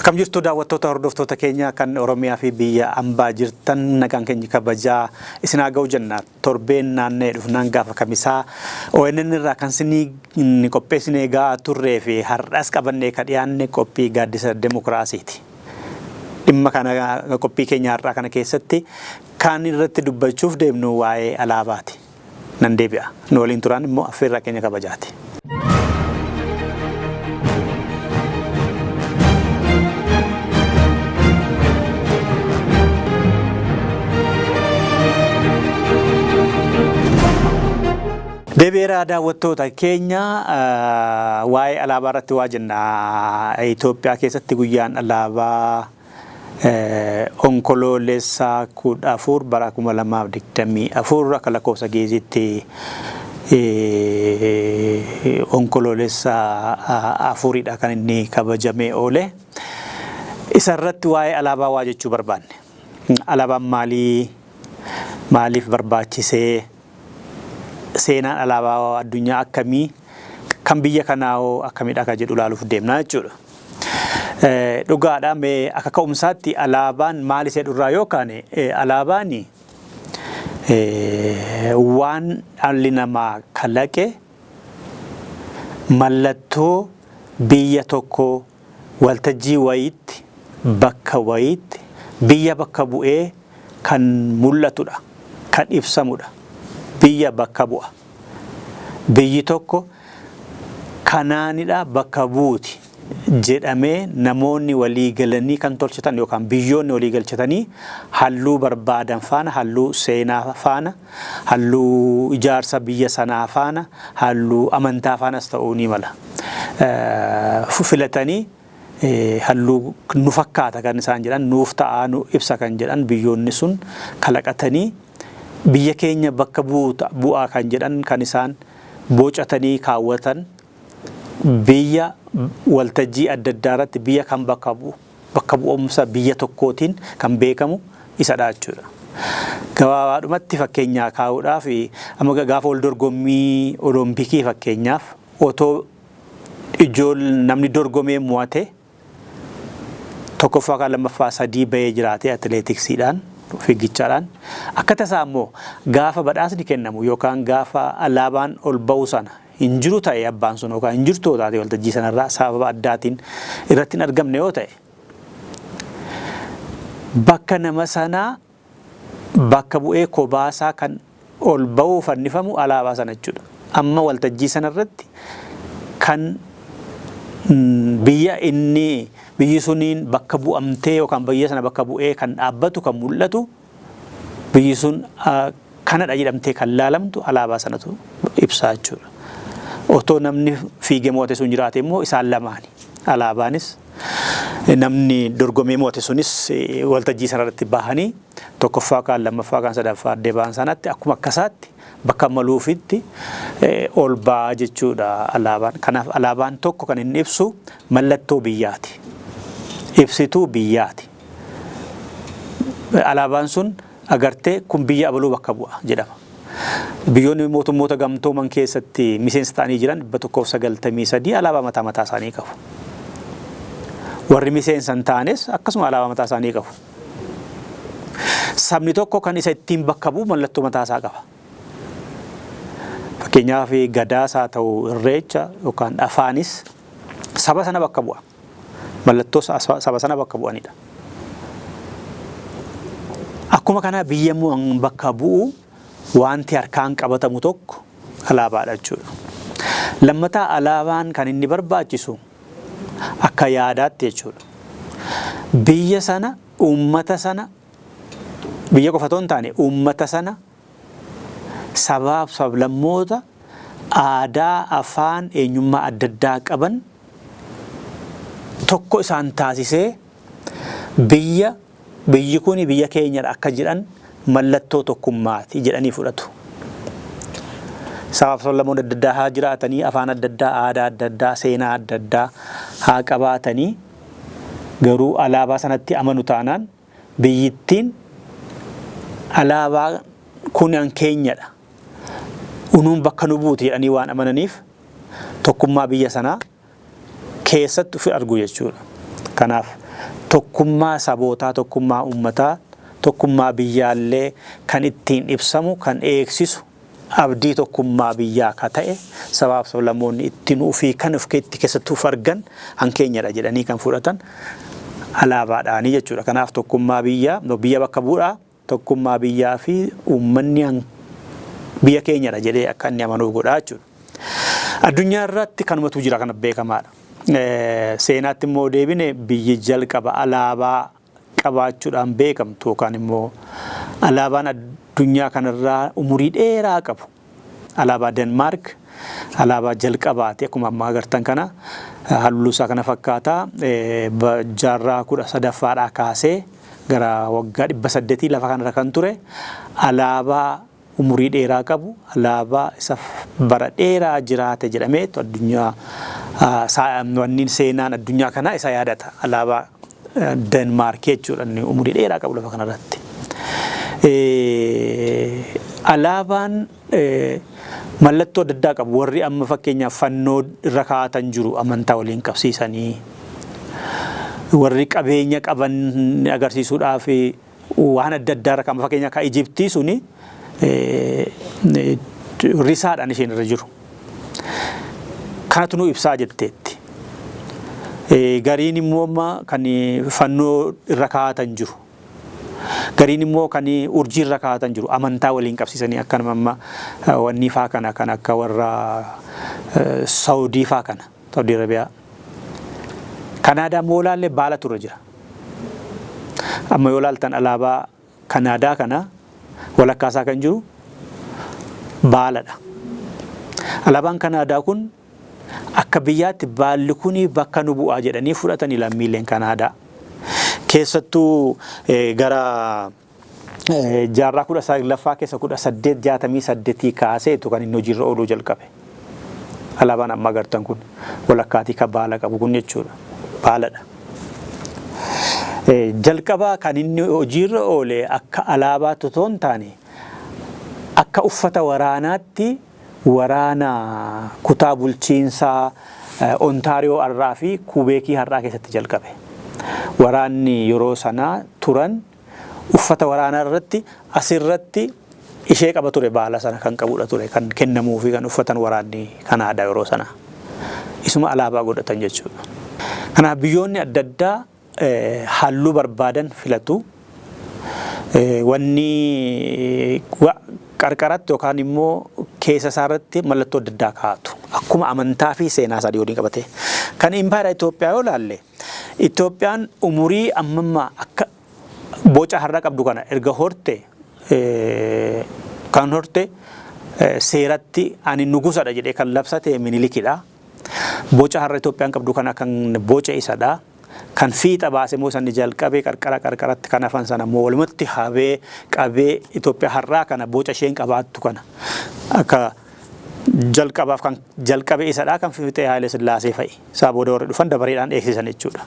Kam jirtu daawwattoota hordoftoota keenya kan Oromiyaa fi biyya ambaa jirtan nagaan keenya kabajaa isin haa ga'u jenna. Torbeen naannee dhufnaan gaafa kamisaa ONN irraa kan isin qopheessinee gahaa turree fi har'as qabannee ka dhiyaanne qophii gaaddisa demokiraasiiti. Dhimma kana qophii keenya har'aa kana keessatti kan irratti dubbachuuf deemnu waa'ee alaabaati. Nan deebi'a. Nu waliin turaan immoo affeerraa keenya kabajaati. Deebi'eeraa daawwattoota keenya waa'ee alaabaa irratti waa jenna. Itoophiyaa keessatti guyyaan alaabaa onkoloolessa 14 bara 2024 akka lakkoofsa geezitti onkoloolessa 4dha kan inni kabajamee oole. Isa irratti waa'ee alaabaa waa jechuu barbaanne. Alaabaan maaliif barbaachisee? Seenaan alaabaa addunyaa akkamii kan biyya kanaa akkamiidha akka jedhu ilaaluuf deemna jechuudha. Dhugaadhaa mee akka ka'umsaatti alaabaan maal isa dhurraa yookaan alaabaan waan dhalli namaa kalaqe mallattoo biyya tokko waltajjii wayiitti bakka wayiitti biyya bakka bu'ee kan mul'atudha, kan ibsamudha. Biyya bakka bu'a. Biyyi tokko kanaanidha bakka buuti jedhamee namoonni walii galanii kan tolchatan yookaan biyyoonni walii galchatanii halluu barbaadan faana, halluu seenaa faana, halluu ijaarsa biyya sanaa faana, halluu amantaa faanas ta'uu ni mala. Filatanii halluu nu fakkaata kan isaan jedhan, nuuf ta'aa nu ibsa kan jedhan biyyoonni sun kalaqatanii biyya keenya bakka bu'aa kan jedhan kan isaan bocatanii kaawwatan biyya waltajjii adda addaa irratti biyya kan bakka bu'umsa biyya tokkootiin kan beekamu isadha jechuudha. Gabaabaadhumatti fakkeenyaa kaa'uudhaaf amma gaafa wal dorgommii olompikii fakkeenyaaf otoo namni dorgomee mo'ate tokkoffaa kan lammaffaa sadii bahee jiraate atileetiksiidhaan fiigichaadhaan akka tasaa immoo gaafa badhaasni kennamu yookaan gaafa alaabaan ol ba'u sana hin jiru ta'e abbaan sun yookaan hin jirtu taate waltajjii sanarraa sababa addaatiin irratti hin argamne yoo ta'e bakka nama sanaa bakka bu'ee kobaasaa kan ol ba'uu fannifamu alaabaa sana jechuudha. Amma waltajjii sanarratti kan biyyi suniin bakka bu'amtee yookaan biyya sana bakka bu'ee kan dhaabbatu kan mul'atu biyyi sun kanadha jedhamtee kan laalamtu alaabaa sanatu ibsaa jechuudha. Otoo namni fiigee moo'ate sun jiraate immoo isaan lamaani. Alaabaanis namni dorgomee moo'ate sunis waltajjii sanarratti bahanii tokkoffaa kan lammaffaa kan sadaffaa addee ba'an sanatti akkuma akkasaatti bakka maluufitti ol ba'aa jechuudha alaabaan. Kanaaf alaabaan tokko kan inni ibsu mallattoo biyyaati. Ibsituu biyyaati. Alaabaan sun agartee kun biyya abaluu bakka bu'a jedhama. Biyyoonni mootummoota gamtooman keessatti miseensa ta'anii jiran 193 alaabaa mataa isaanii qabu. Warri miseensa hin taanes akkasuma alaabaa mataa isaanii qabu. Sabni tokko kan isa ittiin bakka bu'u mallattoo mataa isaa qaba. Fakkeenyaaf gadaas haa ta'u irreecha yookaan afaanis saba sana bakka bu'a. Mallattoo saba sana bakka bu'anidha. Akkuma kana biyya bakka bu'u wanti harkaan qabatamu tokko alaabaadha jechuudha. Lammataa alaabaan kan inni barbaachisu akka yaadaatti jechuudha. Biyya sana uummata sana biyya qofa otoo hin taane uummata sana sabaaf sablammoota aadaa afaan eenyummaa adda addaa qaban tokko isaan taasisee biyyi kun biyya keenyadha akka jedhan mallattoo tokkummaati jedhanii fudhatu. Sabaaf sablammoota adda addaa haa jiraatanii afaan adda addaa aadaa adda addaa seenaa adda addaa haa qabaatanii garuu alaabaa sanatti amanu taanaan biyyittiin alaabaa kun an keenyadha. Unuun bakka nu buuti jedhanii waan amananiif tokkummaa biyya sanaa keessatti fi argu jechuudha. Kanaaf tokkummaa sabootaa, tokkummaa uummataa, tokkummaa biyyaallee kan ittiin ibsamu, kan eegsisu abdii tokkummaa biyyaa ka ta'e sabaaf sablammoonni ittiin ofii kan of keessatti argan hankeenyadha jedhanii kan fudhatan alaabaadhaanii jechuudha. Kanaaf tokkummaa biyyaa biyya bakka bu'aa tokkummaa biyyaa fi uummanni biyya keenyadha jedhee akka inni amanuuf godhaa jechuudha. Addunyaa irratti kanumatu jira kana beekamaadha. Seenaatti immoo deebine biyyi jalqaba alaabaa qabaachuudhaan beekamtu yookaan immoo alaabaan addunyaa kanarraa umurii dheeraa qabu. Alaabaa Denmaark alaabaa jalqabaati akkuma amma agartan kana halluu isaa kana fakkaataa jaarraa 13ffaadhaa kaasee gara waggaa 800 lafa kanarra kan ture alaabaa umurii dheeraa qabu, alaabaa isa bara dheeraa jiraate jedhamee addunyaa wanni seenaan addunyaa kanaa isa yaadata. Alaabaa Denmaark jechuudha inni umurii dheeraa qabu lafa kanarratti. Alaabaan mallattoo adda addaa qabu. Warri amma fakkeenyaaf fannoo irra kaa'atan jiru amantaa waliin qabsiisanii, warri qabeenya qaban agarsiisuudhaaf waan adda addaa irra kaa'ama. Fakkeenyaaf kan Ijiptii suni risaadhaan isheen irra jiru. Kanatu nu ibsaa jetteetti. Gariin immoo kan fannoo irra kaa'atan jiru. Gariin immoo kan urjii irra kaa'atan jiru. Amantaa waliin qabsiisanii akkanuma amma wanni faa kana kan akka warra Saawudii faa kana, Saawudii Arabiyaa. Kanaadaa moolaallee baalatu irra jira. Amma yoo ilaaltan alaabaa Kanaadaa kana walakkaasaa kan jiru baaladha. Alaabaan Kanaadaa kun akka biyyaatti baalli kun bakka nu bu'aa jedhanii fudhatanii lammiileen Kanaadaa. Keessattuu gara jaarraa 19ffaa keessa 1868 kaaseetu kan inni hojiirra ooluu jalqabe. Alaabaan amma agartan kun walakkaatii kan baala qabu kun jechuudha. Baaladha. Jalqabaa kan inni hojiirra oole akka alaabaatti otoo hin taane akka uffata waraanaatti waraana kutaa bulchiinsaa Ontaariyoo har'aa fi Kubeekii har'aa keessatti jalqabe. Waraanni yeroo sanaa turan uffata waraanaa irratti asirratti ishee qaba ture, baala sana kan qabudha ture, kan kennamuu fi kan uffatan waraanni Kanaadaa yeroo sana. Isuma alaabaa godhatan jechuudha. Kanaaf biyyoonni adda addaa halluu barbaadan filatu. Wanni qarqaratti yookaan immoo keessa isaarratti mallattoo adda addaa kaa'atu. Akkuma amantaa fi seenaa sadii waliin qabate. Kan Impaayera Itoophiyaa yoo ilaalle, Itoophiyaan umurii ammammaa akka boca har'a qabdu kana erga horte kan horte seeratti ani nugusadha jedhee kan labsate Minilikidha. Boca har'a Itoophiyaan qabdu kana kan boca isadha. Kan fiixa baasee moo sanni jalqabee qarqaratti kan hafan sana moo walumatti habee qabee Itoophiyaa har'aa kana boca isheen qabaattu kana akka jalqabaaf kan jalqabee isadha kan fiixee Haile Sillaasee fa'i. Isaa booda warri dhufan dabareedhaan eegsisan jechuudha.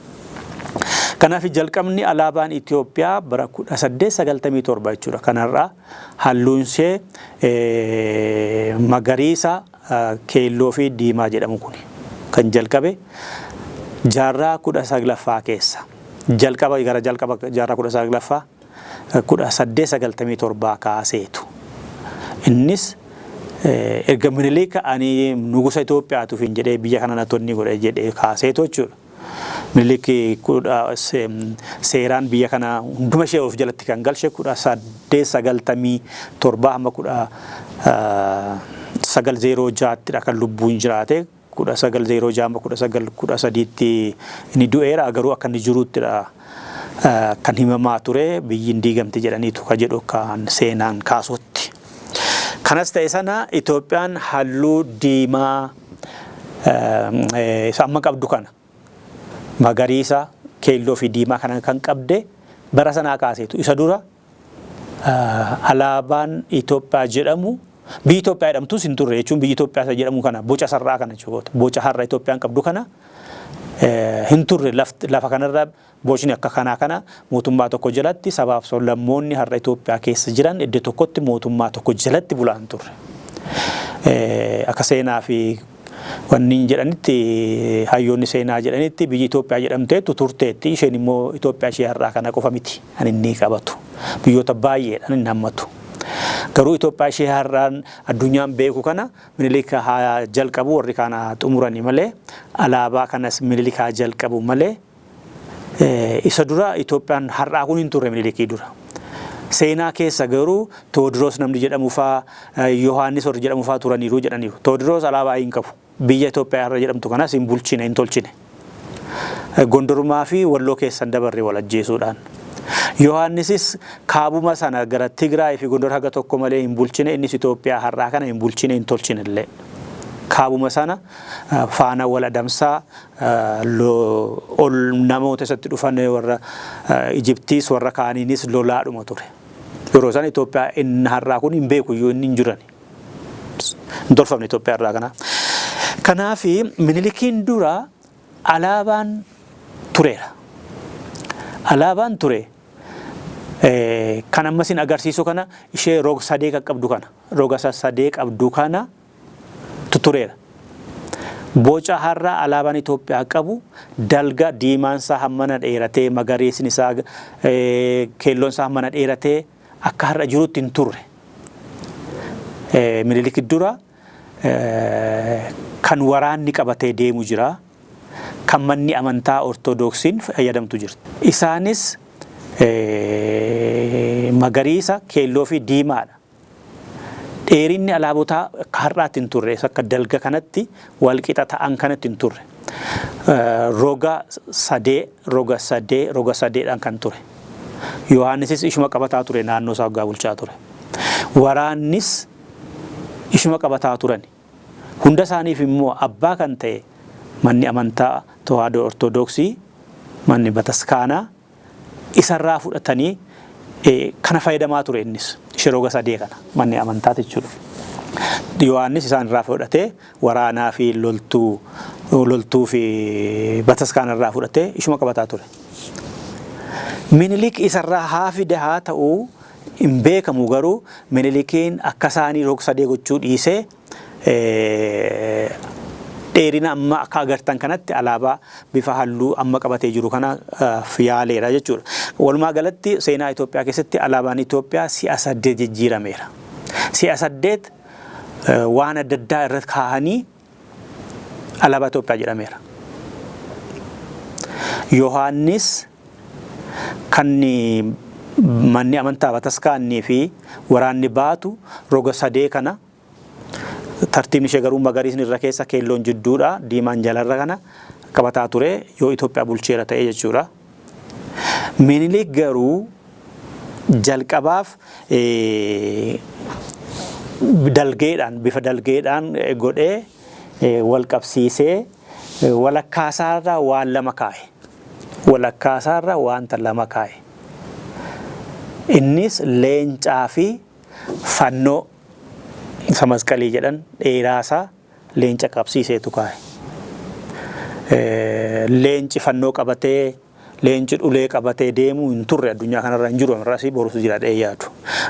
Kanaaf jalqabni alaabaan Itoophiyaa bara 1897 jechuudha. Kanarraa halluun ishee magariisa, keelloo fi diimaa jedhamu kun kan jalqabe jaarraa 19ffaa keessa. Jalqaba gara jalqaba jaarraa 19ffaa 1897 kaaseetu. Innis erga Minilik ani nugusa Itoophiyaatu fin jedhee biyya kana natonni godhe jedhee kaaseetu jechuudha. Minilik seeraan biyya kana hunduma ishee of jalatti kan galche 1897 hamma 1906 kan lubbuun jiraate 1906 hamma 1913 inni du'eera garuu akka inni jiruuttidha kan himamaa ture biyyi hin diigamte jedhaniitu ka jedhu kan seenaan kaasutti. Kanas ta'e sana Itoophiyaan halluu diimaa isa amma qabdu kana magariisa, keelloo fi diimaa kana kan qabde bara sanaa kaaseetu. Isa dura alaabaan Itoophiyaa jedhamu biyyi Itoophiyaa jedhamtus hin turre jechuun biyyi Itoophiyaa jedhamu kana boca sarraa kana jechuudha. Boca har'a Itoophiyaan qabdu kana hin turre lafa kanarra bocni akka kanaa kana mootummaa tokko jalatti sabaaf sablammoonni har'a Itoophiyaa keessa jiran iddoo tokkotti mootummaa tokko jalatti bulaan turre. Akka seenaa fi Wanni jedhanitti hayyoonni seenaa jedhanitti biyyi Itoophiyaa jedhamtee turteetti isheen immoo Itoophiyaa ishee har'aa kana qofa miti kan inni qabatu. Biyyoota baay'eedhaan inni hammatu. Garuu Itoophiyaa ishee har'aan addunyaan beeku kana Minilik haa jalqabu warri kana xumurani malee alaabaa kanas Minilik haa jalqabu malee isa dura Itoophiyaan har'aa kun hin turre Minilikii dura. Seenaa keessa garuu Tewoodiroos namni jedhamu faa Yohaannis warri jedhamu faa turaniiru jedhaniiru. Tewoodiroos alaabaa hin qabu. Biyya Itoophiyaa irra jedhamtu kanas hin bulchine hin tolchine. Gondorumaa fi Walloo keessan dabarre wal ajjeesuudhaan. Yohaannisis kaabuma sana gara Tigraay fi Gondor haga tokko malee hin bulchine innis Itoophiyaa har'aa kana hin bulchine hin tolchine illee. Kaabuma sana faana wal adamsaa ol namoota isatti dhufan warra Ijiptiis warra kaaniinis lolaadhuma ture. Yeroo sana Itoophiyaa inni har'aa kun hin beeku iyyuu inni hin jiran. Hin tolfamne Itoophiyaa har'aa kana. Kanaafi Minilikiin dura alaabaan tureera. Alaabaan ture kan ammasin agarsiisu kana ishee roga sadee qabdu kana roga sadee qabdu kana tureera. Boca har'a alaabaan Itoophiyaa qabu dalga diimaan isaa hammana dheeratee magariisni isaa keelloon isaa hammana dheeratee akka har'a jirutti hin turre. Minilik dura kan waraanni qabatee deemu jira. Kan manni amantaa Ortodoksiin fayyadamtu jirti. Isaanis magariisa, keelloo fi diimaadha. Dheerinni alaabotaa har'aatti hin turre akka dalga kanatti wal qixa ta'an kanatti hin turre. Roga sadeedhaan kan ture. Yohaannisis ishuma qabataa ture naannoo isaa waggaa bulchaa ture. Waraannis ishuma qabataa turan. Hunda isaaniif immoo abbaa kan ta'e manni amantaa Tawaahidoo Ortodoksii manni Bataskaanaa isarraa fudhatanii kana fayyadamaa ture innis ishee roga sadee kana manni amantaa jechuudha. Yohaannis isaan irraa fudhatee waraanaa fi loltuu fi Bataskaanaa irraa fudhatee ishuma qabataa ture. Minilik isarraa haafide haa ta'uu hin beekamu garuu Minilikiin akka isaanii roga sadee gochuu dhiisee dheerina amma akka agartan kanatti alaabaa bifa halluu amma qabatee jiru kana yaaleera jechuudha. Walumaa galatti seenaa Itoophiyaa keessatti alaabaan Itoophiyaa si'a 8 jijjiirameera. Si'a 8 waan adda addaa irratti kaa'anii alaabaa Itoophiyaa jedhameera. Yohaannis kan manni amantaa Bataskaanii fi waraanni baatu roga sadee kana tartiibni ishee garuu magariisni irra keessa keelloon jidduudha diimaan jalarra kana qabataa ture yoo Itoophiyaa bulcheera ta'e jechuudha. Minilik garuu jalqabaaf dalgeedhaan bifa dalgeedhaan godhee wal qabsiisee walakkaasaarra waan lama kaa'e. Walakkaasaarra wanta lama kaa'e. Innis leencaa fi fannoo isa masqalii jedhan dheeraasaa leenca qabsiiseetu kaa'e. Leenci fannoo qabatee leenci ulee qabatee deemu hin turre addunyaa kanarra hin jiru amarraasii borusu jira dhee yaadu.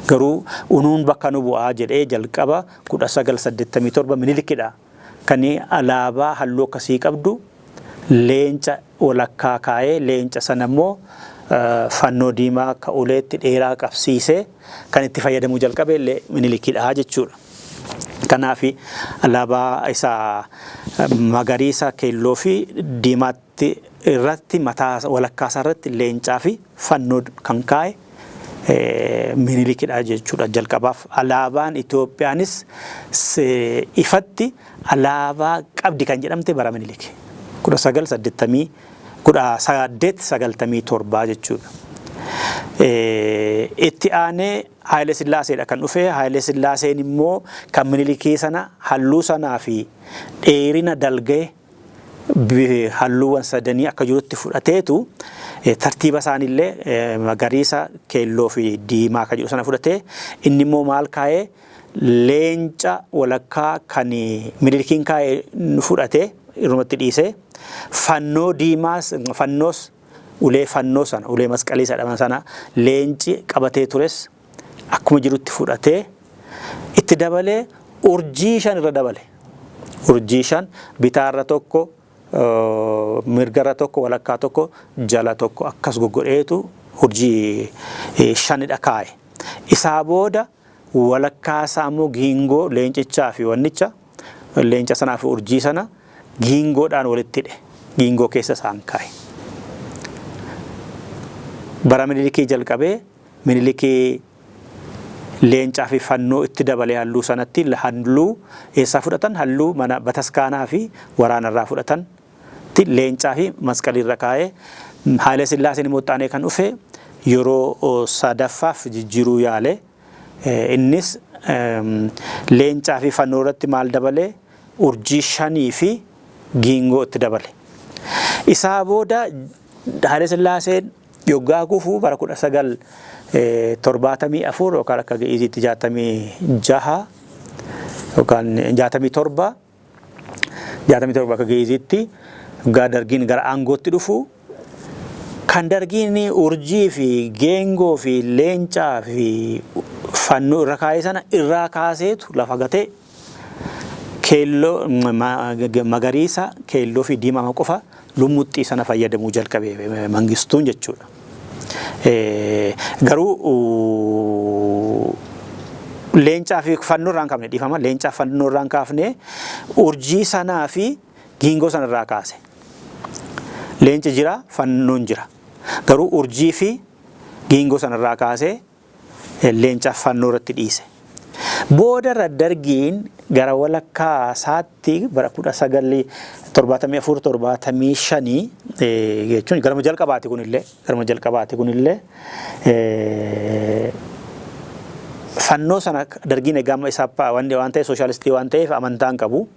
Garuu unuun bakka nu bu'aa jedhee jalqaba 1987 Minilikidha. Kan alaabaa halluu akkasii qabdu leenca walakkaa kaa'ee leenca sana immoo fannoo diimaa akka uleetti dheeraa qabsiisee kan itti fayyadamuu jalqabe illee Minilikidha jechuudha. Kanaafi alaabaa isaa magariisa keelloo fi diimaatti irratti mataa walakkaasaa irratti leencaa fi fannoo kan kaa'e Minilikidha jechuudha jalqabaaf. Alaabaan Itoophiyaanis ifatti alaabaa qabdi kan jedhamte bara Minilik 1897 jechuudha. Itti aanee Haile Sillaaseedha kan dhufe. Haile Sillaaseen immoo kan Minilikii sana halluu sanaa fi dheerina dalgee halluuwwan sadanii akka jirutti fudhateetu tartiiba isaaniillee magariisa keelloo fi diimaa akka jiru sana fudhatee inni immoo maal kaa'ee leenca walakkaa kan Minilikiin kaa'ee fudhatee irrumatti dhiisee fannoo diimaas fannoos ulee fannoo sana ulee masqalii sadhaman sana leenci qabatee tures akkuma jirutti fudhatee itti dabalee urjii 5 irra dabale. urjii shan bitaarra tokko mirgarra tokko walakkaa tokko jala tokko akkas goggodheetu urjii shanidha kaa'e. Isaa booda walakkaa isaa immoo giingoo leencichaa fi wannicha leenca sanaa fi urjii sana giingoodhaan walitti hidhe giingoo keessa isaan kaa'e. Bara Minilikii jalqabee Minilikii leencaa fi fannoo itti dabalee halluu sanatti halluu eessaa fudhatan halluu mana bataskaanaa fi waraanarraa fudhatan leencaa fi masqaliirra kaa'ee Haile Sillaaseen immoo xaanee kan dhufe yeroo sadaffaaf jijjiiruu yaale innis leencaa fi fannoo irratti maal dabalee urjii shanii fi giingoo itti dabale. Isaa booda Haile Sillaaseen yoggaa kufuu bara 1974 yookaan akka geezitti 66 yookaan 67 akka geezitti gaa dargiin gara aangootti dhufu kan dargiin urjii fi geengoo fi leencaa fi fannoo irra kaa'ee sana irraa kaaseetu lafa gatee keelloo magariisa keelloo fi diimaa qofa lummuxxii sana fayyadamuu jalqabe Mangistuun jechuudha. Garuu leencaa fi fannoo irraan kaafne dhiifama leencaa fannoo irraan kaafne urjii sanaa fi giingoo sana irraa kaase. Leenci jira fannoon jira. Garuu urjii fi giingoo sana irraa kaase leencaa fannoo irratti dhiise. Boodarra dargiin gara walakkaa isaatti bara 1974-75 jechuun garma jalqabaati kunillee fannoo sana dargiin eegama isaa waan ta'e sooshaalistii waan ta'eef amantaan qabu.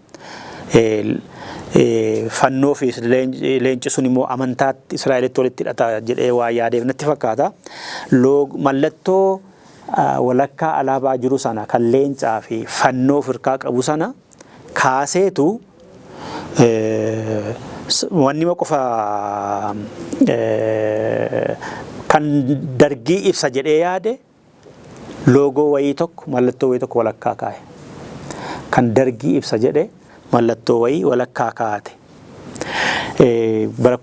Fannoo fi leenci sun immoo amantaatti Israa'elitti walitti hidhata jedhee waa yaadeef natti fakkaata. Mallattoo walakkaa alaabaa jiru sana kan leencaa fi fannoo firkaa qabu sana kaaseetu wanni qofa kan dargii ibsa jedhee yaade loogoo wayii tokko mallattoo wayii tokko walakkaa kaa'e. Kan dargii ibsa jedhee mallattoo wayii walakkaa kaa'ate. Bara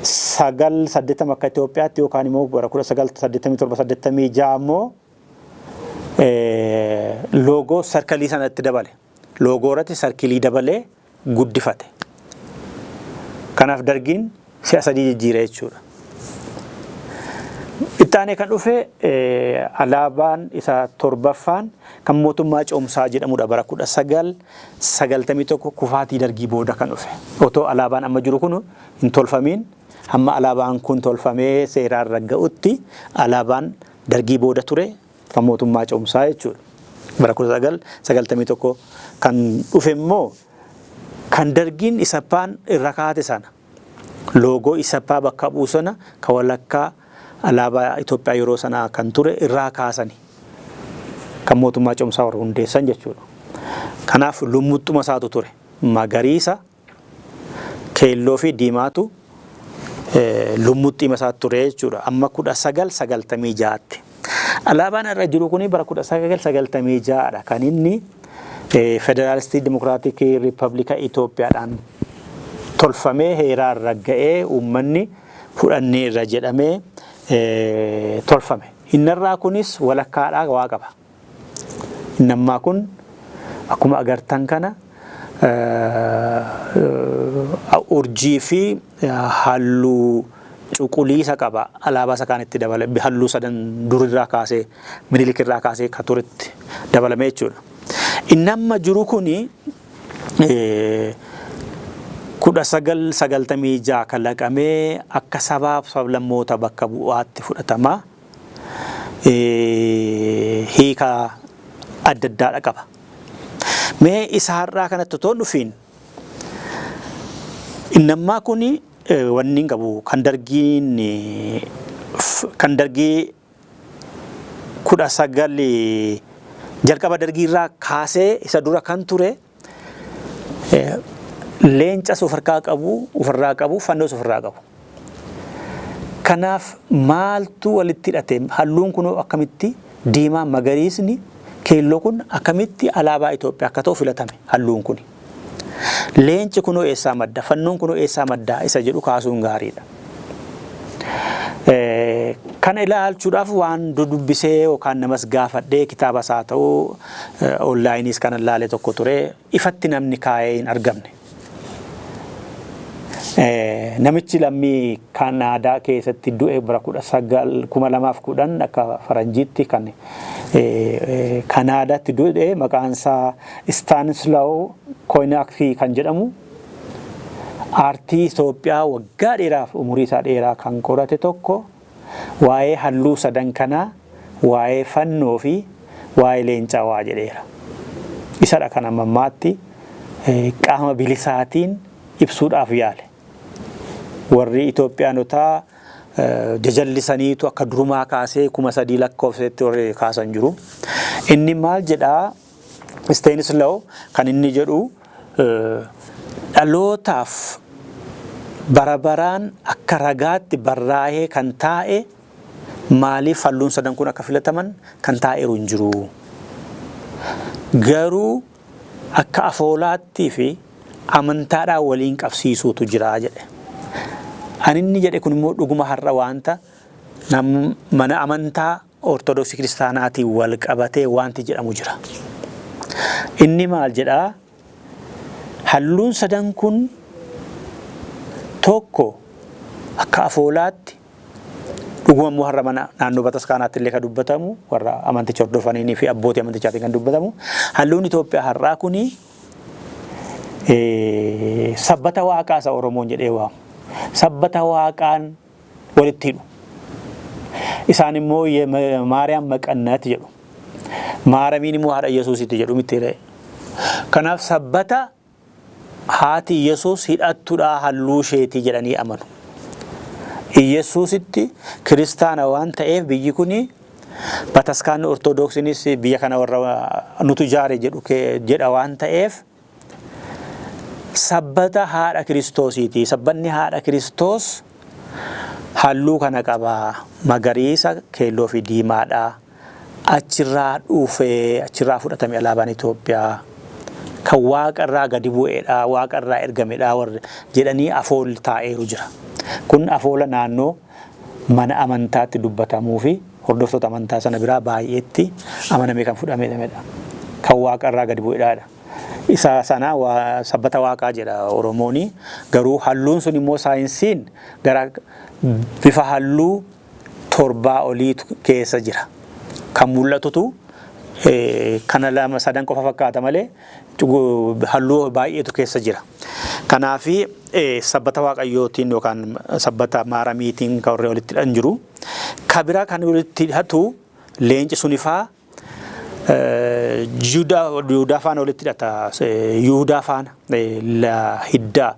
1979 akka Itoophiyaatti yookaan immoo bara 1987-86 immoo loogoo sarkalii sanatti dabale. Loogoo irratti sarkilii dabalee guddifate. Kanaaf dargiin si'a sadii jijjiire jechuudha. Ittaanee kan dhufe alaabaan isa torbaffaan kan mootummaa Coomsaa jedhamudha bara 1991 kufaatii dargii booda kan dhufe. Otoo alaabaan amma jiru kun hin tolfamiin hamma alaabaan kun tolfamee seeraan ragga'utti alaabaan dargii booda ture kan mootummaa Coomsaa jechuudha. Bara 1991 kan dhufe immoo kan dargiin isappaan irra kaate sana loogoo isappaa bakka buusana kan walakkaa alaabaa Itoophiyaa yeroo sanaa kan ture irraa kaasani kan mootummaa Coomsaa warra hundeessan jechuudha. Kanaaf lummuxxuma isaatu ture magariisa keelloo fi diimaatu lummuxxima isaatu ture jechuudha. Amma 1996tti. Alaabaan irra jiru kuni bara 1996dha kan inni Federaalistii Dimokiraatikii Riippaabilika Itoophiyaadhaan tolfamee heeraan ragga'ee uummanni fudhannee irra jedhamee tolfame. Innarraa kunis walakkaadhaa waa qaba. Innammaa kun akkuma agartan kana urjii fi halluu cuquliisa qaba. Alaabaa isa kaanitti dabale halluu sadan durirraa kaasee Minilikirraa kaasee ka turetti dabalame jechuudha. Innamma jiru kuni 1996 kalaqamee akka sabaaf sablammoota bakka bu'aatti fudhatama. Hiika adda addaadha qaba. Mee isaarraa kanatti otoo dhufiin innammaa kuni wanni qabu kan dargii 19 jalqaba dargiirraa kaasee isa dura kan ture leenca ofirraa qabu fannoo ofirraa qabu. Kanaaf maaltu walitti hidhate halluun kun akkamitti diimaa magariisni keelloo kun akkamitti alaabaa Itoophiyaa akka ta'u filatame halluun kun. Leenci kunoo eessaa madda, fannoon kunoo eessaa madda isa jedhu kaasuun gaariidha. Kana ilaalchuudhaaf waan dudubbisee yookaan namas gaafadhee kitaaba isaa ta'uu onlaayiniis kan ilaalee tokko ture ifatti namni kaa'ee hin argamne. Namichi lammii Kanaadaa keessatti du'e bara 2010 akka faranjiitti kan Kanaadaatti du'e maqaan isaa Stanislaw Koinakfi kan jedhamu aartii Itoophiyaa waggaa dheeraaf umurii isaa dheeraa kan qorate tokko waa'ee halluu sadan kanaa, waa'ee fannoo fi waa'ee leencaa waa jedheera. Isadha kan ammammaatti qaama bilisaatiin ibsuudhaaf yaale. Warri Itoophiyaanotaa jajallisaniitu akka durumaa kaasee 3,000 lakkoofsetti warri kaasan jiru. Inni maal jedhaa Stanislaw kan inni jedhu dhalootaaf barabaraan akka ragaatti barraa'ee kan taa'e maaliif halluun sadan kun akka filataman kan taa'eeru hin jiru. Garuu akka afoolaattii fi amantaadhaan waliin qabsiisuutu jira jedhe. Ani inni jedhe kun immoo dhuguma har'a waanta mana amantaa Ortodoksii Kiristaanaatiin wal qabatee wanti jedhamu jira. Inni maal jedhaa? Halluun sadan kun tokko akka afoolaatti dhuguma immoo har'a mana naannoo Bataskaanaatti illee kan dubbatamu warra amanticha hordofanii fi abbootii amantichaatiin kan dubbatamu. Halluun Itoophiyaa har'aa kuni sabbata waaqaa isa Oromoon jedhee waamu. Sabbata waaqaan walitti hidhu. Isaan immoo Maariyaam Maqannat jedhu. Maaramiin immoo haadha Yesuusitti jedhu mitteedha. Kanaaf sabbata haati Yesuus hidhattuudha halluu isheetii jedhanii amanu. Yesuusitti kiristaana waan ta'eef biyyi kuni Bataskaan Ortodoksiinis biyya kana warra nutu ijaare jedha waan ta'eef sabbata haadha Kiristoosiiti. Sabbanni haadha Kiristoos halluu kana qaba. Magariisa, keelloo fi diimaadha. Achirraa dhufee achirraa fudhatame alaabaan Itoophiyaa. Kan waaqarraa gadi bu'eedha, waaqarraa ergamedha warra jedhanii afool taa'eeru jira. Kun afoola naannoo mana amantaatti dubbatamuu fi hordoftoota amantaa sana biraa baay'eetti amanamee kan fudhamedha. Kan waaqarraa gadi bu'eedha. Isa sana sabbata waaqaa jedha Oromooni. Garuu halluun sun immoo saayinsiin gara bifa halluu 7 oliitu keessa jira. Kan mul'atutu kana lama sadan qofa fakkaata malee halluu baay'eetu keessa jira. Kanaafi sabbata waaqayyootiin yookaan sabbata maaramiitiin kan walitti hidhan jiru. Kabira kan walitti hidhatu leenci sunifaa Yihudaa faana walitti hidhata. Yihudaa faana hiddaa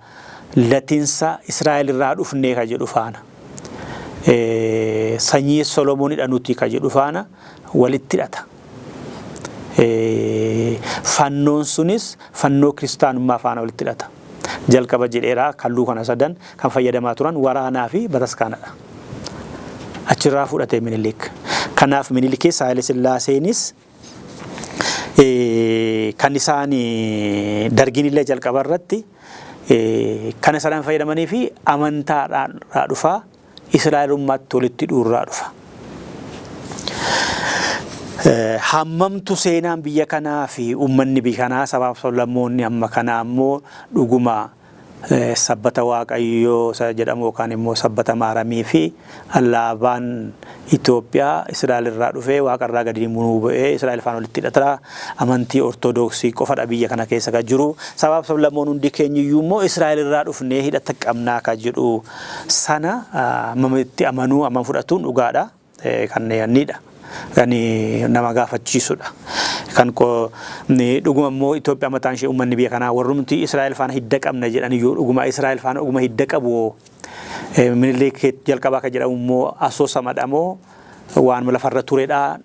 latinsa Israa'el irraa dhufnee kan jedhu faana. Sanyii Solomoonidha nuti kan jedhu faana walitti hidhata. Fannoon sunis fannoo kiristaanummaa faana walitti hidhata. Jalqaba jedheeraa halluu kana sadan kan fayyadamaa turan waraanaa fi bataskaanadha. Achirraa fudhatee Minilik. Kanaaf Minilikii Haayile Sillaaseenis kan isaan dargiin illee jalqaba irratti kan isaan fayyadamanii fi amantaadhaan dhufaa Israa'elummaatti walitti hidhuurraa dhufa. Hammamtu seenaan biyya kanaa fi uummanni biyya kanaa sabaaf sablammoonni amma kanaa immoo dhuguma sabbata waaqayyoo jedhamu yookaan immoo sabbata maaramii fi alaabaan Itoophiyaa Israa'el irraa dhufee waaqarraa gadi bu'ee Israa'el faana walitti hidhata. Amantii Ortodoksii qofadha biyya kana keessa kan jiru. Sabaaf sablammoon hundi keenyiyyuu immoo Israa'el irraa dhufnee hidhata qabnaa kan jedhu sana mamatti amanuu aman fudhatuun dhugaadha. Kanneenidha. Kan nama gaafachiisudha. Kan dhuguma immoo Itoophiyaa mataan ishee uummanni biyya kanaa warrumti Israa'el faana hidda qabna jedhanii dhuguma Israa'el faana dhuguma hidda qabu. Minilik jalqabaa kan jedhamu immoo asoosamadha moo waan lafarra turedha.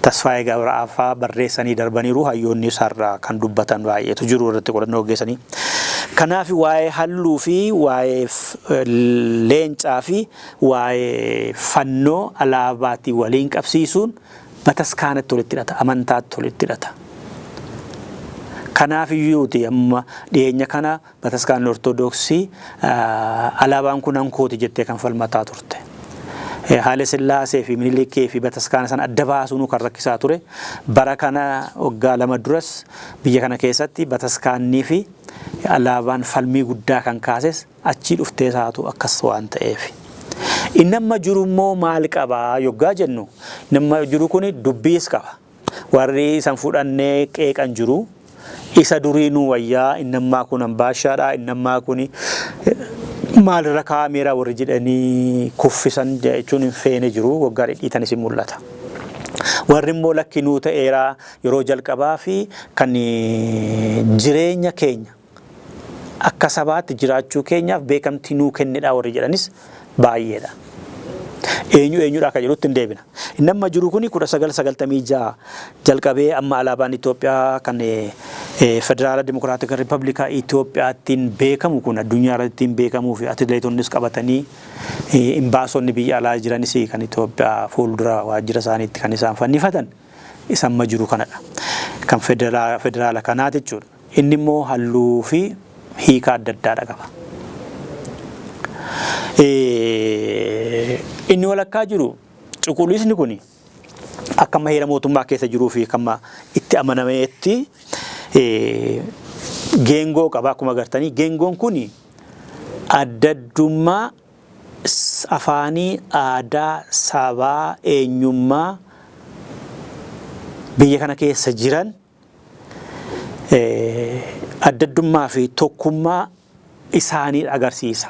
Tasfaayee Gabraafaa barreessanii darbaniiru hayyoonni isaarraa kan dubbatan baay'eetu jiru irratti qorannoo gaggeessanii. Kanaaf waa'ee halluu fi waa'ee leencaa fi waa'ee fannoo alaabaatii waliin qabsiisuun bataskaanatti walitti hidhata, amantaatti walitti hidhata. Kanaaf iyyuuti amma dhiyeenya kana bataskaanni Ortoodooksii alaabaan kun hankooti jettee kan falmataa turte. Haile Sillaasee fi Minilikii fi bataskaana sana adda baasuun kan rakkisaa ture. Bara kana waggaa 2 duras biyya kana keessatti bataskaannii fi alaabaan falmii guddaa kan kaases achii dhuftee isaatu akkas waan ta'eef. Inni amma jiru immoo maal qabaa yoggaa jennu, nama jiru kun dubbiis qaba. Warri isan fudhannee qeeqan jiru. Isa duriinuu wayyaa inni ammaa kun ambaashaadha, inni ammaa kun maalirra kaameeraa warri jedhanii kuffisan jechuun hin feene jiru. Waggaa dhidhiitanis mul'ata. Warri immoo lakkinuu ta'eeraa yeroo jalqabaa fi kan jireenya keenya akka sabaatti jiraachuu keenyaaf beekamtii nuu kennedha warri jedhanis baay'eedha. Eenyudha akka jedhutti hin deebina. Inni amma jiru kun 1996 jalqabee amma alaabaan Itoophiyaa kan Federaala Dimokiraatika Riippaabilikaa Itoophiyaattiin beekamu kun addunyaa irratti beekamuu fi atileetonnis qabatanii imbaasonni biyya alaa jiranis kan Itoophiyaa fuuldura waajjira isaaniitti kan isaan fannifatan isa amma jiru kanadha. Kan federaala kanaa jechuudha. Inni immoo halluu fi hiika adda addaadha qaba. Inni walakkaa jiru cuquliisni kun akka heera mootummaa keessa jiruu fi akkama itti amanameetti geengoo qaba. Akkuma agartanii geengoon kun addaddummaa afaanii, aadaa, sabaa, eenyummaa biyya kana keessa jiran addaddummaa fi tokkummaa isaanii agarsiisa.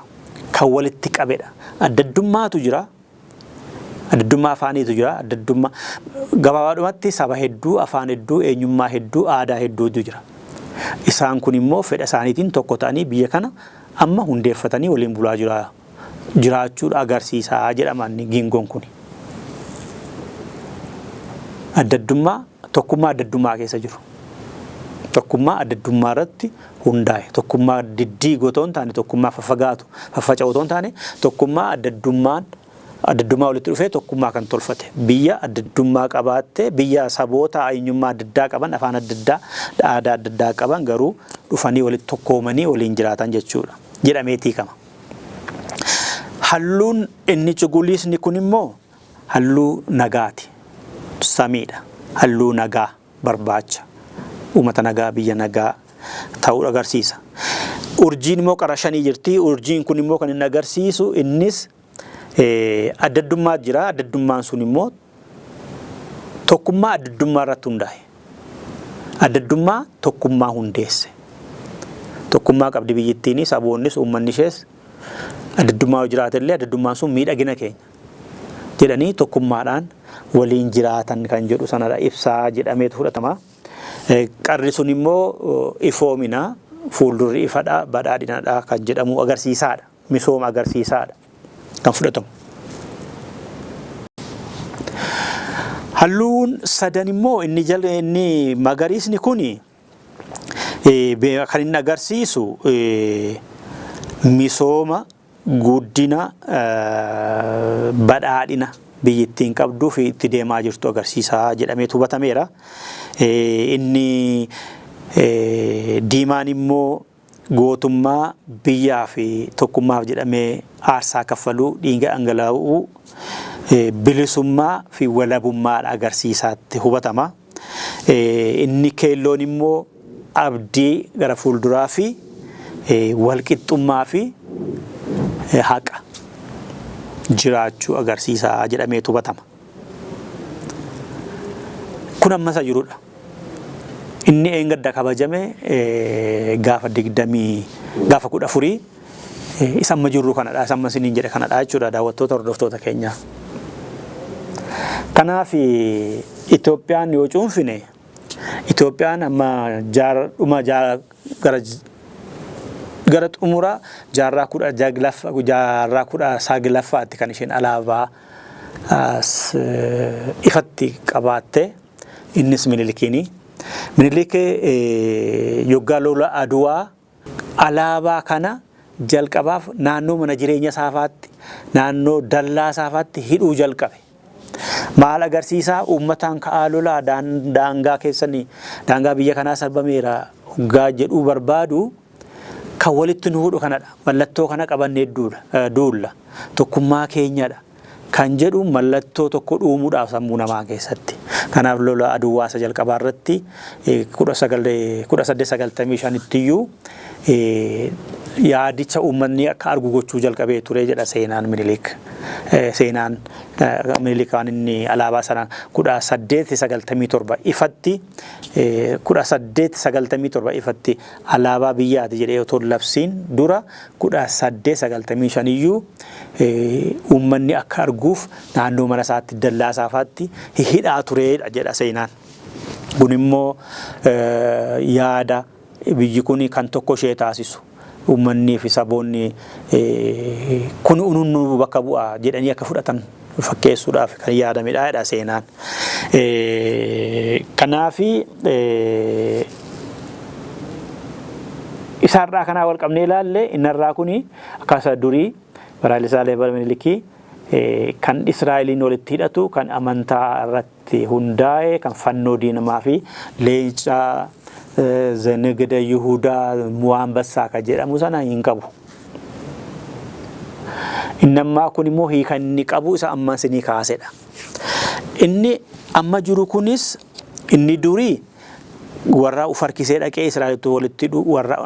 Kan walitti qabedha. Addaddummaatu jira. Addaddummaa afaaniitu jira. Addaddummaa gabaabaadhumatti saba hedduu, afaan hedduu, eenyummaa hedduu, aadaa hedduutu jira. Isaan kun immoo fedha isaaniitiin tokko ta'anii biyya kana amma hundeeffatanii waliin bulaa jiraachuudha agarsiisaa jedhaman geengoon kun. Addaddummaa tokkummaa addaddummaa keessa jiru. Tokkummaa addaddummaa irratti hundaa'e. Tokkummaa diddiigoo otoo hin taane, tokkummaa faffaca'oo otoo hin taane, tokkummaa addaddummaa walitti dhufee tokkummaa kan tolfate. Biyya addaddummaa qabaatte, biyya saboota eenyummaa adda addaa qaban, afaan adda addaa, aadaa adda addaa qaban garuu dhufanii walitti tokkoomanii waliin jiraatan jechuudha. Jedhameetii kama. Halluun inni cuquliisni kun immoo halluu nagaati. Samiidha. Halluu nagaa barbaacha. Uummata nagaa, biyya nagaa ta'uu agarsiisa. Urjiin immoo qara 5 jirti. Urjiin kun immoo kan inni agarsiisu innis addaddummaa jira. Addaddummaan sun immoo tokkummaa addaddummaa irratti hundaa'e. Addaddummaa tokkummaa hundeesse. Tokkummaa qabdi biyyittiin, saboonnis, uummanni ishees addaddummaa jiraatellee addaddummaan sun miidhagina keenya jedhanii tokkummaadhaan waliin jiraatan kan jedhu sanadha ibsaa jedhameetu fudhatama. Qarri sun immoo ifoomina, fuuldurri ifadha, badhaadhinadha kan jedhamu agarsiisaadha. Misooma agarsiisaadha kan fudhatamu. Halluun sadan immoo inni magariisni kuni kan inni agarsiisu misooma, guddina, badhaadhina biyyittiin qabduu fi itti deemaa jirtu agarsiisaa jedhameetu hubatameera. Inni diimaan immoo gootummaa biyyaa fi tokkummaaf jedhamee aarsaa kaffaluu, dhiiga dhangalaa'uu, bilisummaa fi walabummaadha agarsiisaatti hubatama. Inni keelloon immoo abdii gara fuulduraa fi walqixxummaa fi haqa jiraachuu agarsiisaa jedhameetu hubatama. Kun amma isa jirudha. Inni eengadda kabajame gaafa 14 isa amma jirru kanadha. Isa amma isiniin jedhe kanadha jechuudha daawwattoota hordoftoota keenyaa. Kanaaf Itoophiyaan yoo cuunfine, Itoophiyaan amma gara xumura jaarraa 19tti kan isheen alaabaa ifatti qabaatte. Innis Minilikiini. Minilik yoggaa lola Aduwaa alaabaa kana jalqabaaf naannoo mana jireenya saafaatti naannoo dallaa saafaatti hidhuu jalqabe. Maal agarsiisaa uummataan ka'aa lolaa daangaa keessanii daangaa biyya kanaa sarbameera hoggaa jedhuu barbaadu kan walitti nu hudhu kanadha. Mallattoo kana qabannee duulla tokkummaa keenyadha kan jedhu mallattoo tokko dhuumuudhaaf sammuu namaa keessatti. Kanaaf lola Aduwwaasa jalqabaa irratti 1895 iyyuu yaadicha uummanni akka argu gochuu jalqabee ture jedha seenaan Minilik. Seenaan Minilik waan inni alaabaa sana 1897 ifatti 1897 ifatti alaabaa biyyaati jedhee otoo labsiin dura 1895 iyyuu uummanni akka arguuf naannoo mana isaatti dallaa saafaatti hidhaa turedha jedha seenaan. Kun immoo yaada biyyi kun kan tokko ishee taasisu uummanni fi saboonni kun ununnu bakka bu'aa jedhanii akka fudhatan fakkeessuudhaaf kan yaadamedha jedha seenaan. Kanaafi isaarraa kanaa wal qabnee ilaalle innarraa kuni akkasa durii Baraalisaalee Minilikii kan Israa'eliin walitti hidhatu kan amantaa irratti hundaa'e kan fannoo diinamaa fi leencaa Zenegda Yihudaa Mu'ambassaa kan jedhamu sana hin qabu. Innammaa kun immoo hiika inni qabu isa amma isinii kaasedha. Inni amma jiru kunis inni durii warra ufarkisee dhaqee Israa'elitti walitti hidhu warra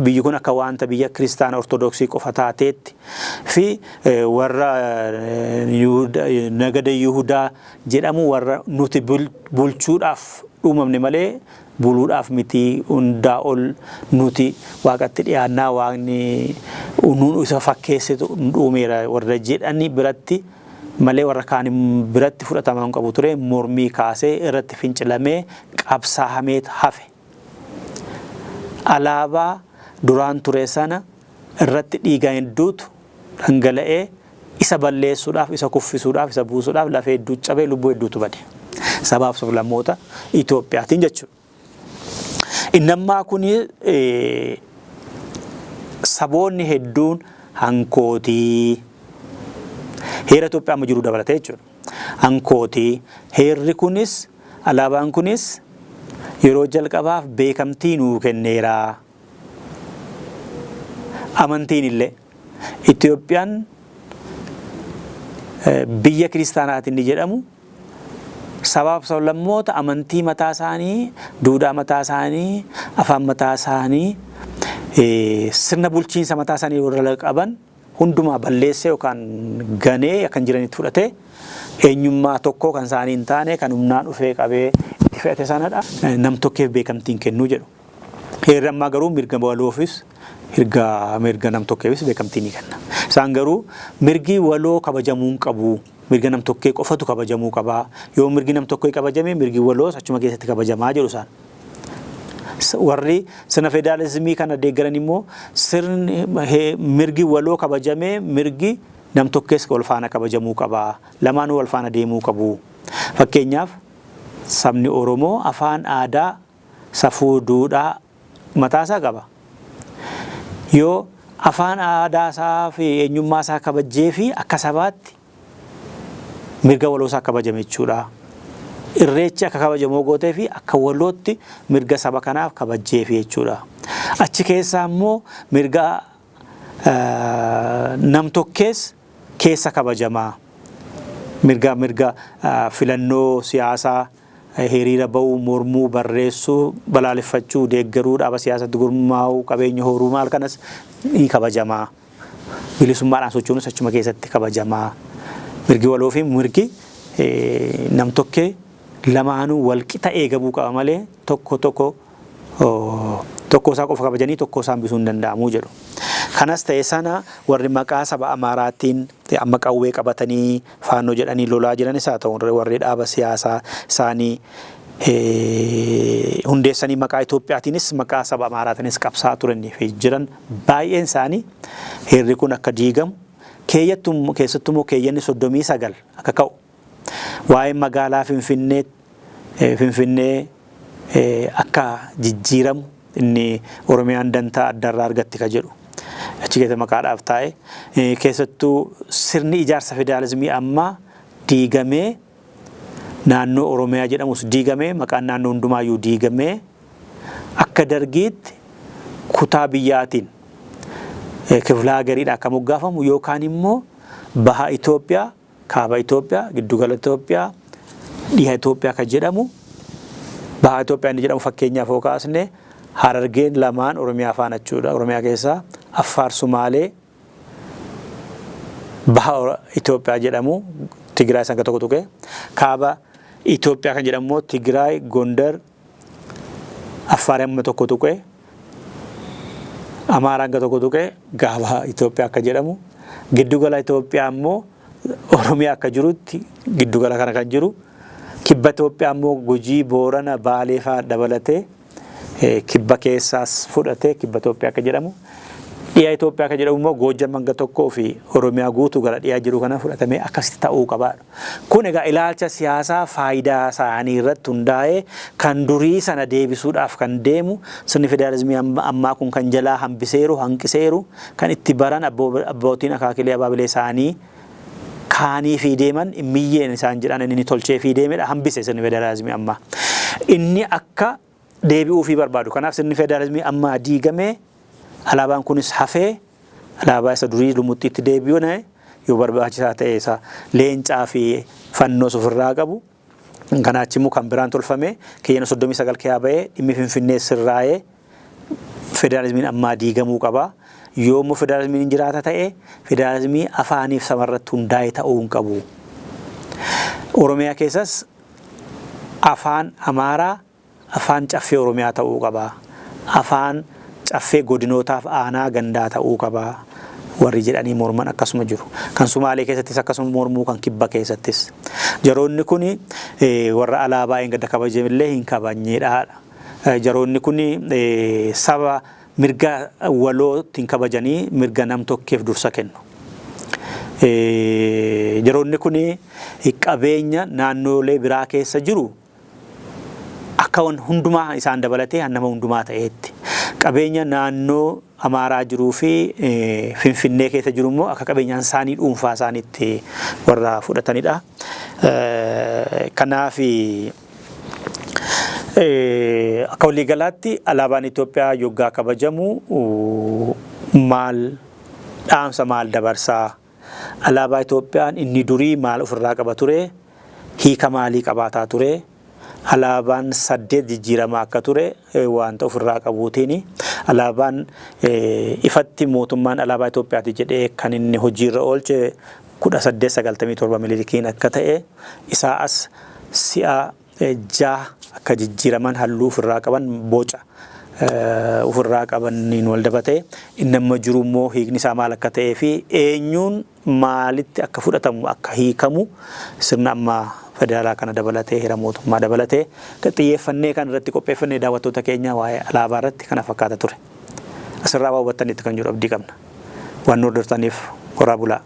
biyyi kun akka waanta biyya kiristaana ortodoksii qofa taateetti fi warra nagada Yihudaa jedhamu warra nuti bulchuudhaaf uumamne malee buluudhaaf miti hundaa ol nuti waaqatti dhiyaannaa waaqni nuun isa fakkeessitu dhuumeera warra jedhanii biratti malee warra kaan biratti fudhataman qabu ture mormii kaasee irratti fincilamee qabsaa'amee hafe. Alaabaa duraan ture sana irratti dhiiga hedduutu dhangala'ee isa balleessuudhaaf isa kuffisuudhaaf isa buusuudhaaf lafee hedduu cabee lubbuu hedduutu bade. Sabaaf sablammoota Itoophiyaatiin jechuudha. Innammaa kun saboonni hedduun hankootii heera Itoophiyaa amma jiru dabalatee jechuudha. Hankootii heerri kunis alaabaan kunis yeroo jalqabaaf beekamtii nuu kenneera. Amantiin illee Itoophiyaan biyya kiristaanaatiin jedhamu sabaaf sablammoota amantii mataa isaanii, duudhaa mataa isaanii, afaan mataa isaanii, sirna bulchiinsa mataa isaanii warra qaban hundumaa balleessee yookaan ganee kan jiranitti fudhatee eenyummaa tokko kan isaanii hin taane kan humnaan dhufee qabee itti fe'ate sanadha. Nam tokkeef beekamtiin kennuu jedhu. Heerri ammaa garuu mirga waloofis mirga nam tokkeefis beekamtii ni kenna. Isaan garuu mirgi waloo kabajamuu hin qabu. Mirga nam tokkee qofatu kabajamuu qaba. Yoo mirgi nam tokkee kabajame mirgi waloos achuma keessatti kabajamaa jedhu isaan. Warri sirna federaalizimii kana deeggaran immoo sirni mirgi waloo kabajame mirgi nam tokkees wal faana kabajamuu qaba. Lamaanuu wal faana deemuu qabu. Fakkeenyaaf sabni Oromoo afaan aadaa safuu duudhaa mataasaa qaba. Yoo afaan aadaa isaa fi eenyummaa isaa kabajee fi akka sabaatti mirga waloo isaa kabajame jechuudha. Irreechi akka kabajamoo gootee fi akka walootti mirga saba kanaaf kabajee fi jechuudha. Achi keessaa immoo mirga nam tokkees keessa kabajamaa. Mirga filannoo siyaasaa hiriira ba'uu, mormuu, barreessuu, balaaleffachuu, deeggaruu, dhaaba siyaasatti gurmaa'uu, qabeenya horuu maal kanas ni kabajamaa. Bilisummaadhaan socho'uunis achuma keessatti kabajamaa. Mirgi waloo fi mirgi nam tokkee lamaanuu wal qixa eegamuu qaba malee tokko isaa qofa kabajanii tokko isaa hambisuu hin danda'amu jedhu. Kanas ta'e sana warri maqaa saba Amaaraatiin amma qawwee qabatanii faannoo jedhanii lolaa jiran isaa ta'u warri dhaaba siyaasaa isaanii hundeessanii maqaa Itoophiyaatiinis maqaa saba Amaaraatiinis qabsaa turanii fi jiran baay'een isaanii heerri kun akka diigamu keessattuu keeyyanni 39 akka ka'u waa'ee magaalaa Finfinnee akka jijjiiramu inni Oromiyaan dantaa addarraa argatti ka jedhu achi keessa maqaadhaaf taa'e keessattuu sirni ijaarsa federaalizimii ammaa diigamee naannoo Oromiyaa jedhamus diigamee maqaan naannoo hundumaayyuu diigamee akka dargiitti kutaa biyyaatiin kiflaa gariidha akka moggaafamu yookaan immoo baha Itoophiyaa kaaba Itoophiyaa giddugala Itoophiyaa dhiha Itoophiyaa kan jedhamu baha Itoophiyaa inni jedhamu fakkeenyaaf yoo kaasne Harargeen lamaan Oromiyaa faana jechuudha. Oromiyaa keessaa Affaar Sumaalee baha Itoophiyaa jedhamu Tigraay sanka tokko tuqe kaaba Itoophiyaa kan jedhamu Tigraay Gondar Affaar amma tokko tuqe Amaaraan ga tokko tuqe gaaba Itoophiyaa akka jedhamu giddugala Itoophiyaa ammoo Oromiyaa akka jirutti giddugala kana kan jiru kibba Itoophiyaa ammoo Gujii Boorana Baalee fa'aa dabalatee kibba keessaas fudhatee kibba Itoophiyaa akka jedhamu dhiya Itoophiyaa akka jedhamu immoo Goojjam hanga tokkoo fi Oromiyaa guutuu gara dhiyaa jiru kana fudhatamee akkasitti ta'uu qabaadha. Kun egaa ilaalcha siyaasaa faayidaa isaanii irratti hundaa'ee kan durii sana deebisuudhaaf kan deemu sirni federaalizimii ammaa kun kan jalaa hambiseeru hanqiseeru kan itti baran abbootiin akaakilee abaabilee isaanii kaanii fi deeman miyyeen isaan jedhan inni tolchee fi deemedha hambise sirni federaalizimii ammaa. Inni akka deebi'uu fi barbaadu kanaaf sirni federaalizimii ammaa diigamee alaabaan kunis hafee alaabaa isa durii lumutti itti deebi'uun yoo barbaachisaa ta'e isa leencaa fi fannoo ofirraa qabu kanaachi immoo kan biraan tolfame keeyyan 39 keeyaa ba'ee dhimmi Finfinnee sirraa'ee federaalizimiin ammaa diigamuu qaba. Yoo immoo federaalizimiin jiraata ta'e federaalizimii afaaniif samarratti hundaa'e ta'uu hin qabu. Oromiyaa keessas afaan Amaaraa afaan caffee Oromiyaa ta'uu qaba. Afaan caffee godinootaaf aanaa gandaa ta'uu qaba. Warri jedhanii morman akkasuma jiru. Kan Sumaalee keessattis akkasuma mormuu kan kibba keessattis. Jaroonni kun warra alaabaa hin gadda kabajamillee hin kabajneedha. Jaroonni kun saba mirga walootiin kabajanii mirga nam tokkeef dursa kennu. Jaroonni kun qabeenya naannoolee biraa keessa jiru akka hundumaa isaan dabalatee nama hundumaa ta'eetti. Qabeenya naannoo Amaaraa jiruu fi Finfinnee keessa jiru immoo akka qabeenyaan isaanii dhuunfaa isaaniitti warra fudhatanidha. Kanaaf akka waliigalaatti alaabaan Itoophiyaa yoggaa kabajamu maal dhaamsa maal dabarsaa alaabaa Itoophiyaan inni durii maal ofirraa qaba ture hiika maalii qabaataa ture alaabaan 8 jijjiiramaa akka ture wanta ofirraa qabuutiin alaabaan ifatti mootummaan alaabaa Itoophiyaati jedhee kan inni hojiirra oolche 1897 milikiin akka ta'e isaa as si'a jaa akka jijjiiraman halluu ofirraa qaban boca ofirraa qabaniin wal dabatee inni amma jiru immoo hiikni isaa maal akka ta'ee fi eenyuun maalitti akka fudhatamu akka hiikamu sirna amma federaalaa kana dabalatee heera mootummaa dabalatee xiyyeeffannee kan irratti qopheeffannee daawwattoota keenya waa'ee alaabaa irratti kana fakkaata ture. Asirraa waa hubattanitti kan jiru abdii qabna. Waan hordofaniif horaa bulaa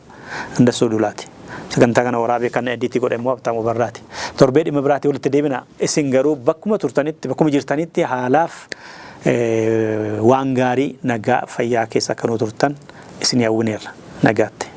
Andassoo Duulaati. Sagantaa kana waraabee kan ediitii godhe immoo Abtaamuu Barraati. Torbee dhimma biraatii walitti deebina. Isin garuu bakkuma turtanitti bakkuma jirtanitti haalaaf waan gaarii nagaa fayyaa keessa kanuu turtan isin hawwineerra nagaatti.